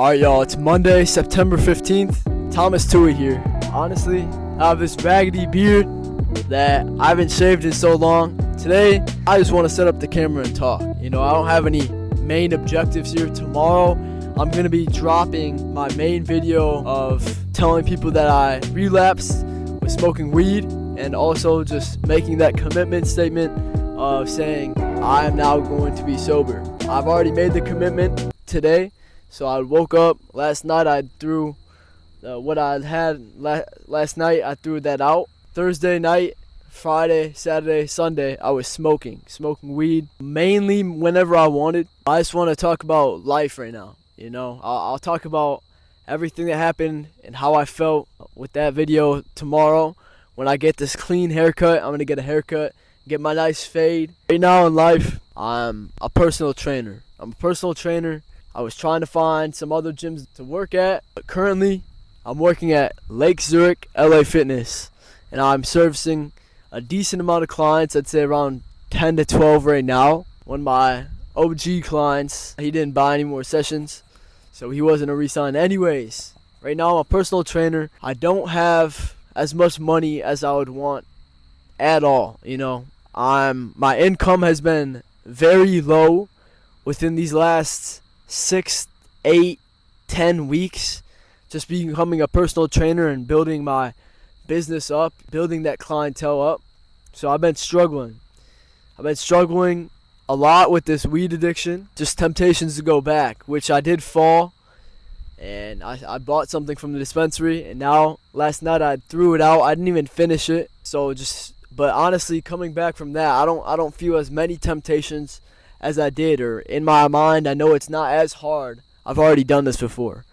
Alright y'all, it's Monday, September 15th. Thomas Tui here. Honestly, I have this raggedy beard that I haven't shaved in so long. Today, I just want to set up the camera and talk. I don't have any main objectives here. Tomorrow, I'm going to be dropping my main video of telling people that I relapsed with smoking weed, and also just making that commitment statement of saying I am now going to be sober. I've already made the commitment today. So I woke up last night. I threw what I had last night. I threw that out. Thursday night, Friday, Saturday, Sunday, I was smoking weed mainly whenever I wanted. I just want to talk about life right now. I'll talk about everything that happened and how I felt with that video tomorrow. When I get this clean haircut, I'm gonna get a haircut, get my nice fade. Right now in life, I'm a personal trainer. I was trying to find some other gyms to work at, but currently I'm working at Lake Zurich LA Fitness, and I'm servicing a decent amount of clients. I'd say around 10 to 12 right now. One of my OG clients, he didn't buy any more sessions, so he wasn't a re-sign anyways. Right now I'm a personal trainer. I don't have as much money as I would want at all. My income has been very low within these last 6, 8, 10 weeks, just becoming a personal trainer and building my business up, building that clientele up. So I've been struggling a lot with this weed addiction, just temptations to go back, which I did fall, and I bought something from the dispensary, and now last night I threw it out. I didn't even finish it. But honestly, coming back from that, I don't feel as many temptations as I did, or in my mind I know it's not as hard. I've already done this before.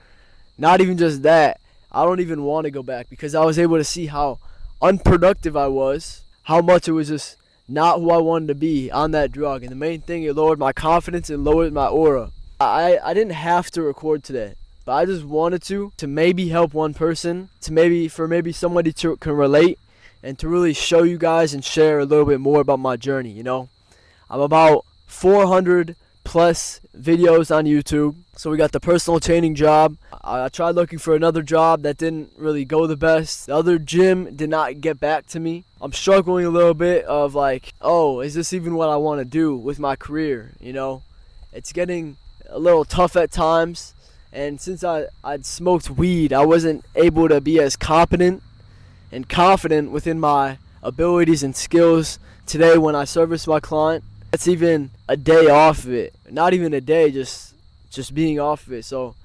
Not even just that, I don't even want to go back, because I was able to see how unproductive I was, how much it was just not who I wanted to be on that drug. And the main thing, it lowered my confidence and lowered my aura. I didn't have to record today, but I just wanted to maybe help one person, for maybe somebody can relate, and to really show you guys and share a little bit more about my journey. I'm about 400 plus videos on YouTube. So we got the personal training job. I tried looking for another job that didn't really go the best. The other gym did not get back to me. I'm struggling a little bit of like, is this even what I want to do with my career? It's getting a little tough at times. And since I'd smoked weed, I wasn't able to be as competent and confident within my abilities and skills today when I service my client. That's even a day off of it. Not even a day, just being off of it. So,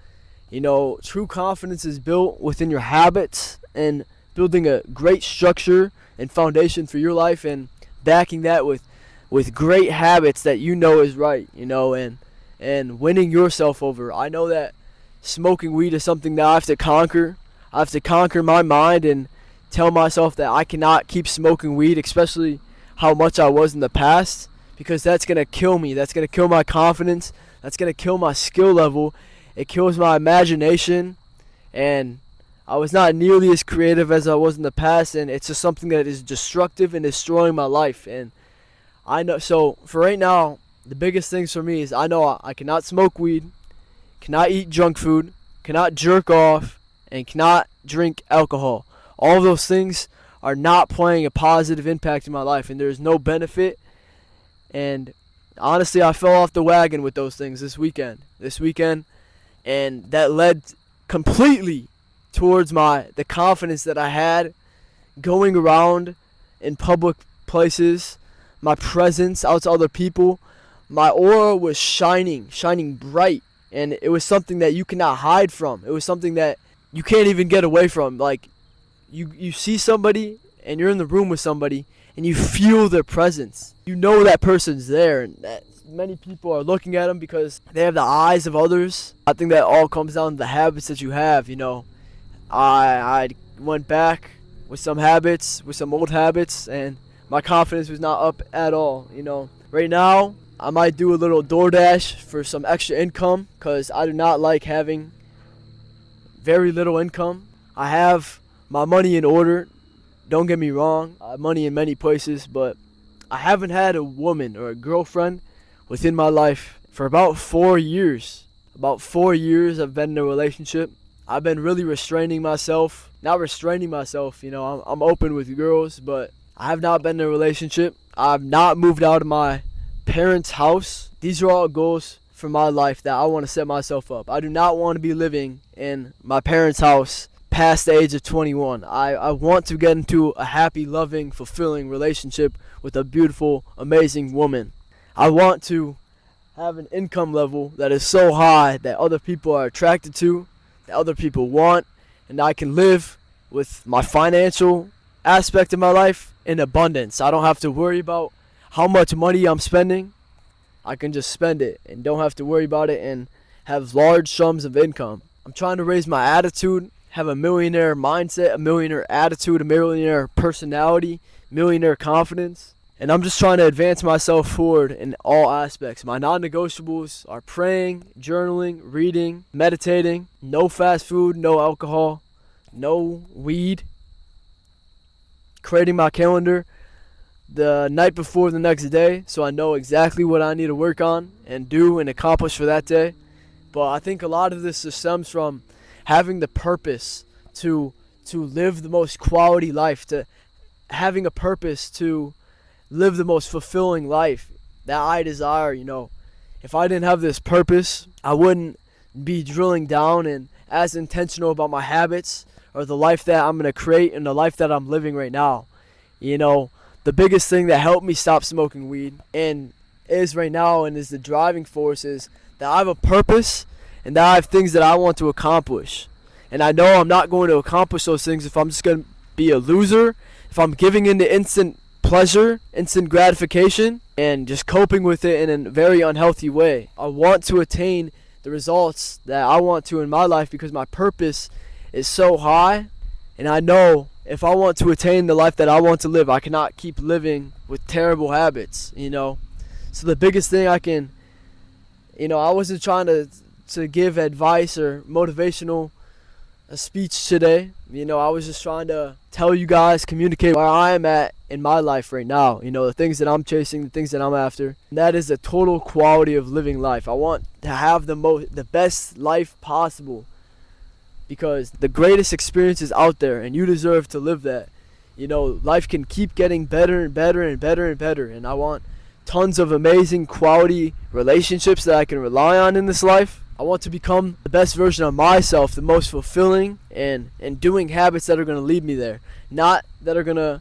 true confidence is built within your habits, and building a great structure and foundation for your life, and backing that with great habits that is right, and winning yourself over. I know that smoking weed is something that I have to conquer. I have to conquer my mind and tell myself that I cannot keep smoking weed, especially how much I was in the past. Because that's going to kill me. That's going to kill my confidence. That's going to kill my skill level. It kills my imagination. And I was not nearly as creative as I was in the past. And it's just something that is destructive and destroying my life. And I know, so for right now, the biggest things for me is I know I cannot smoke weed, cannot eat junk food, cannot jerk off, and cannot drink alcohol. All of those things are not playing a positive impact in my life. And there's no benefit. And honestly, I fell off the wagon with those things this weekend, and that led completely towards the confidence that I had going around in public places, my presence out to other people. My aura was shining bright, and it was something that you cannot hide from. It was something that you can't even get away from. Like, you see somebody, and you're in the room with somebody, and you feel their presence. That person's there, and that many people are looking at them because they have the eyes of others. I think that all comes down to the habits that you have. I went back with some old habits, and my confidence was not up at all. Right now I might do a little DoorDash for some extra income, because I do not like having very little income. I have my money in order. Don't get me wrong, I have money in many places, but I haven't had a woman or a girlfriend within my life for about 4 years. about 4 years I've been in a relationship. I've been really restraining myself. Not restraining myself, I'm open with girls, but I have not been in a relationship. I've not moved out of my parents' house. These are all goals for my life that I want to set myself up. I do not want to be living in my parents' house past the age of 21. I want to get into a happy, loving, fulfilling relationship with a beautiful, amazing woman. I want to have an income level that is so high that other people are attracted to, that other people want, and I can live with my financial aspect of my life in abundance. I don't have to worry about how much money I'm spending. I can just spend it and don't have to worry about it and have large sums of income. I'm trying to raise my attitude, have a millionaire mindset, a millionaire attitude, a millionaire personality, millionaire confidence. And I'm just trying to advance myself forward in all aspects. My non-negotiables are praying, journaling, reading, meditating, no fast food, no alcohol, no weed, creating my calendar the night before the next day so I know exactly what I need to work on and do and accomplish for that day. But I think a lot of this just stems from having the purpose to live the most quality life, to having a purpose to live the most fulfilling life that I desire. If I didn't have this purpose, I wouldn't be drilling down and as intentional about my habits or the life that I'm going to create and the life that I'm living right now. The biggest thing that helped me stop smoking weed and is right now and is the driving force is that I have a purpose and that I have things that I want to accomplish. And I know I'm not going to accomplish those things if I'm just going to be a loser, if I'm giving into instant pleasure, instant gratification, and just coping with it in a very unhealthy way. I want to attain the results that I want to in my life because my purpose is so high, and I know if I want to attain the life that I want to live, I cannot keep living with terrible habits. So the biggest thing I can, I wasn't trying to give advice or motivational speech today. I was just trying to tell you guys, communicate where I am at in my life right now. The things that I'm chasing, the things that I'm after. And that is the total quality of living life. I want to have the best life possible because the greatest experience is out there and you deserve to live that. Life can keep getting better and better and better and better. And I want tons of amazing quality relationships that I can rely on in this life. I want to become the best version of myself, the most fulfilling, and doing habits that are going to lead me there, not that are going to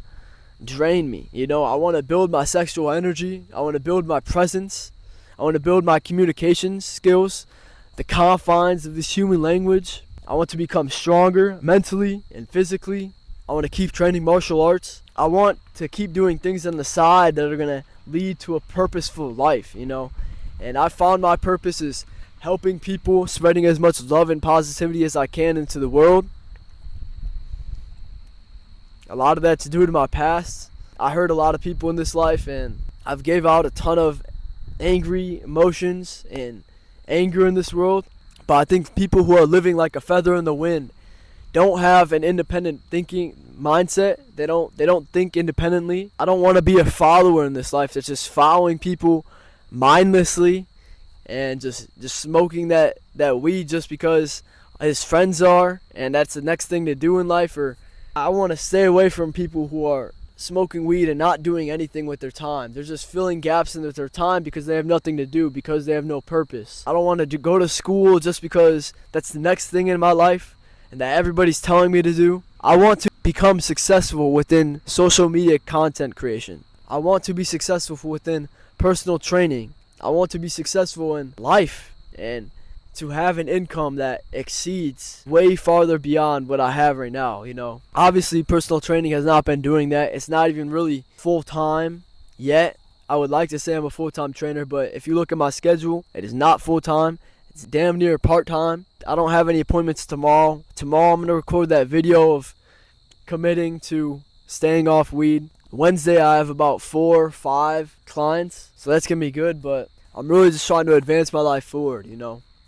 drain me. I want to build my sexual energy. I want to build my presence. I want to build my communication skills, the confines of this human language. I want to become stronger mentally and physically. I want to keep training martial arts. I want to keep doing things on the side that are going to lead to a purposeful life, And I found my purpose is helping people, spreading as much love and positivity as I can into the world. A lot of that's due to my past. I hurt a lot of people in this life, and I've gave out a ton of angry emotions and anger in this world. But I think people who are living like a feather in the wind don't have an independent thinking mindset. They don't think independently. I don't want to be a follower in this life that's just following people mindlessly and just smoking that weed just because his friends are and that's the next thing to do in life. Or I want to stay away from people who are smoking weed and not doing anything with their time. They're just filling gaps in their time because they have nothing to do, because they have no purpose. I don't want to go to school just because that's the next thing in my life and that everybody's telling me to do. I want to become successful within social media content creation. I want to be successful within personal training. I want to be successful in life and to have an income that exceeds way farther beyond what I have right now. Obviously personal training has not been doing that. It's not even really full-time yet. I would like to say I'm a full-time trainer, but if you look at my schedule, it is not full-time. It's damn near part-time. I don't have any appointments tomorrow. Tomorrow I'm going to record that video of committing to staying off weed. Wednesday I have about 4 or 5 clients, so that's going to be good, but I'm really just trying to advance my life forward.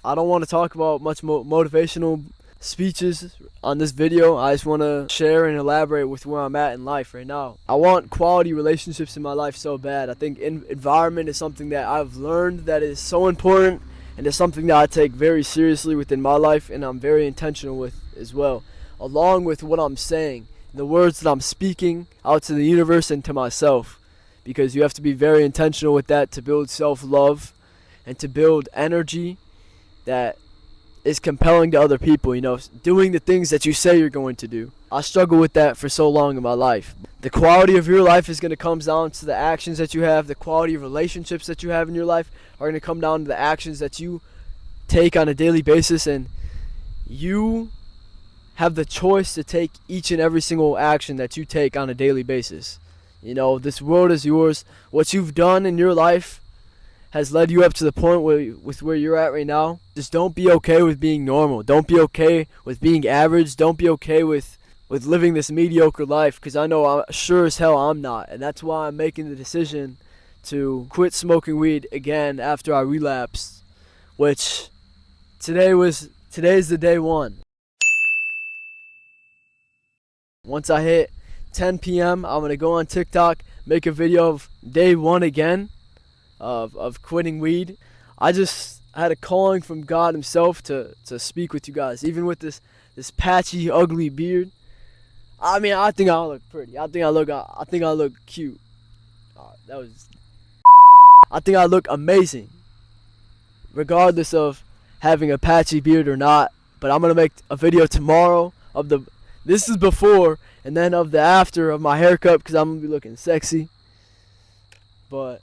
I don't want to talk about much motivational speeches on this video. I just want to share and elaborate with where I'm at in life right now. I want quality relationships in my life so bad. I think environment is something that I've learned that is so important and it's something that I take very seriously within my life, and I'm very intentional with as well, along with what I'm saying, the words that I'm speaking out to the universe and to myself, because you have to be very intentional with that to build self-love and to build energy that is compelling to other people, doing the things that you say you're going to do. I struggled with that for so long in my life. The quality of your life is going to come down to the actions that you have. The quality of relationships that you have in your life are going to come down to the actions that you take on a daily basis, and you have the choice to take each and every single action that you take on a daily basis. This world is yours. What you've done in your life has led you up to the point where you're at right now. Just don't be okay with being normal. Don't be okay with being average. Don't be okay with living this mediocre life, because I know sure as hell I'm not. And that's why I'm making the decision to quit smoking weed again after I relapsed, which today's the day one. Once I hit 10 p.m., I'm going to go on TikTok, make a video of day one again of quitting weed. I had a calling from God himself to speak with you guys, even with this patchy, ugly beard. I mean, I think I look pretty. I think I look cute. I think I look amazing, regardless of having a patchy beard or not. But I'm gonna make a video tomorrow of this is before, and then of the after of my haircut, because I'm gonna be looking sexy. But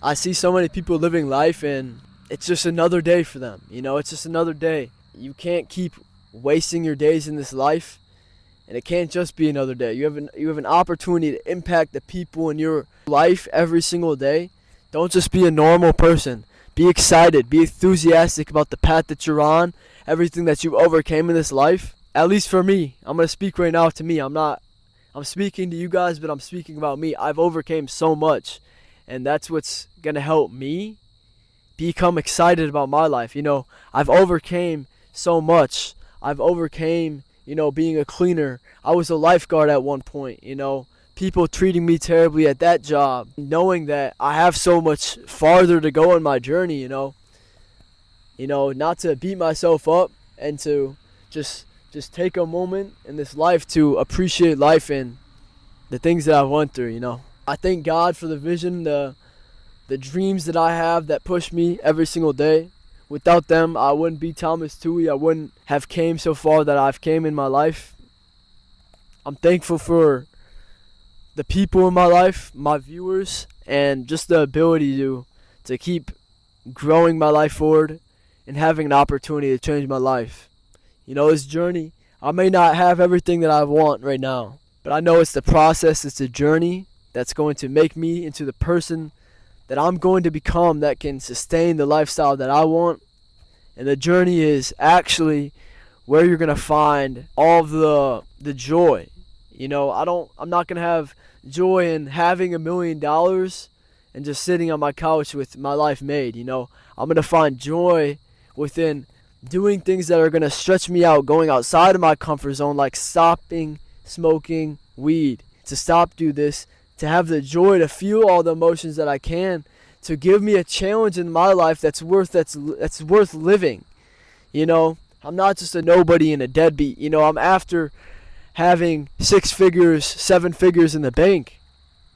I see so many people living life, and it's just another day for them. It's just another day. You can't keep wasting your days in this life, and it can't just be another day. You have an opportunity to impact the people in your life every single day. Don't just be a normal person. Be excited. Be enthusiastic about the path that you're on, everything that you overcame in this life. At least for me, I'm gonna speak right now to me. I'm speaking to you guys, but I'm speaking about me. I've overcame so much, and that's what's gonna help me become excited about my life. I've overcame so much. I've overcame, being a cleaner. I was a lifeguard at one point, people treating me terribly at that job, knowing that I have so much farther to go in my journey, not to beat myself up, and to just take a moment in this life to appreciate life and the things that I went through. I thank God for the vision, the dreams that I have that push me every single day. Without them, I wouldn't be Thomas Tui. I wouldn't have came so far that I've came in my life. I'm thankful for the people in my life, my viewers, and just the ability to keep growing my life forward and having an opportunity to change my life. This journey, I may not have everything that I want right now, but I know it's the process, it's the journey that's going to make me into the person that I'm going to become, that can sustain the lifestyle that I want. And the journey is actually where you're going to find all of the joy. I'm not going to have joy in having $1 million and just sitting on my couch with my life made. I'm going to find joy within doing things that are going to stretch me out, going outside of my comfort zone, like stopping smoking weed. To do this, to have the joy to feel all the emotions that I can, to give me a challenge in my life that's worth living. I'm not just a nobody and a deadbeat. I'm after having 6 figures, 7 figures in the bank.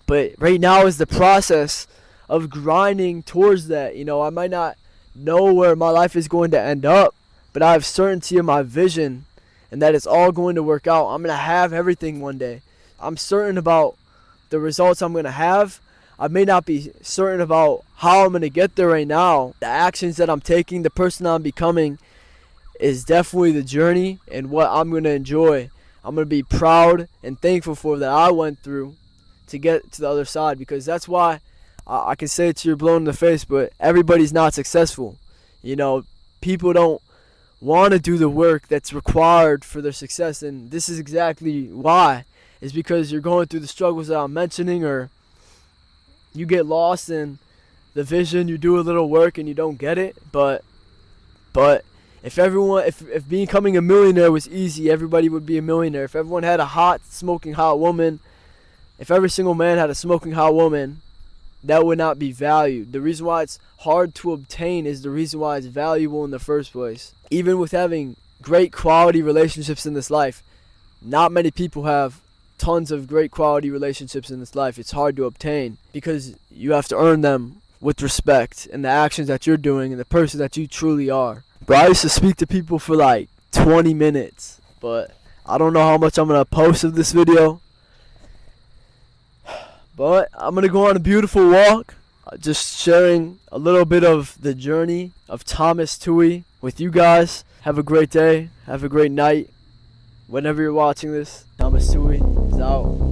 But right now is the process of grinding towards that. I might not know where my life is going to end up, but I have certainty in my vision, and that it's all going to work out. I'm going to have everything one day. I'm certain about the results I'm going to have. I may not be certain about how I'm going to get there right now. The actions that I'm taking, the person I'm becoming, is definitely the journey and what I'm going to enjoy. I'm going to be proud and thankful for that I went through to get to the other side, because that's why I can say it to you blown in the face, but everybody's not successful. People don't want to do the work that's required for their success, and this is exactly why. Is because you're going through the struggles that I'm mentioning, or you get lost in the vision, you do a little work and you don't get it. But if becoming a millionaire was easy, everybody would be a millionaire. If everyone had a smoking hot woman, if every single man had a smoking hot woman, that would not be valued. The reason why it's hard to obtain is the reason why it's valuable in the first place. Even with having great quality relationships in this life, not many people have tons of great quality relationships in this life. It's hard to obtain because you have to earn them with respect and the actions that you're doing and the person that you truly are. But I used to speak to people for like 20 minutes, but I don't know how much I'm going to post of this video. But I'm going to go on a beautiful walk, just sharing a little bit of the journey of Thomas Toohey with you guys. Have a great day. Have a great night. Whenever you're watching this, Thomas Toohey is out.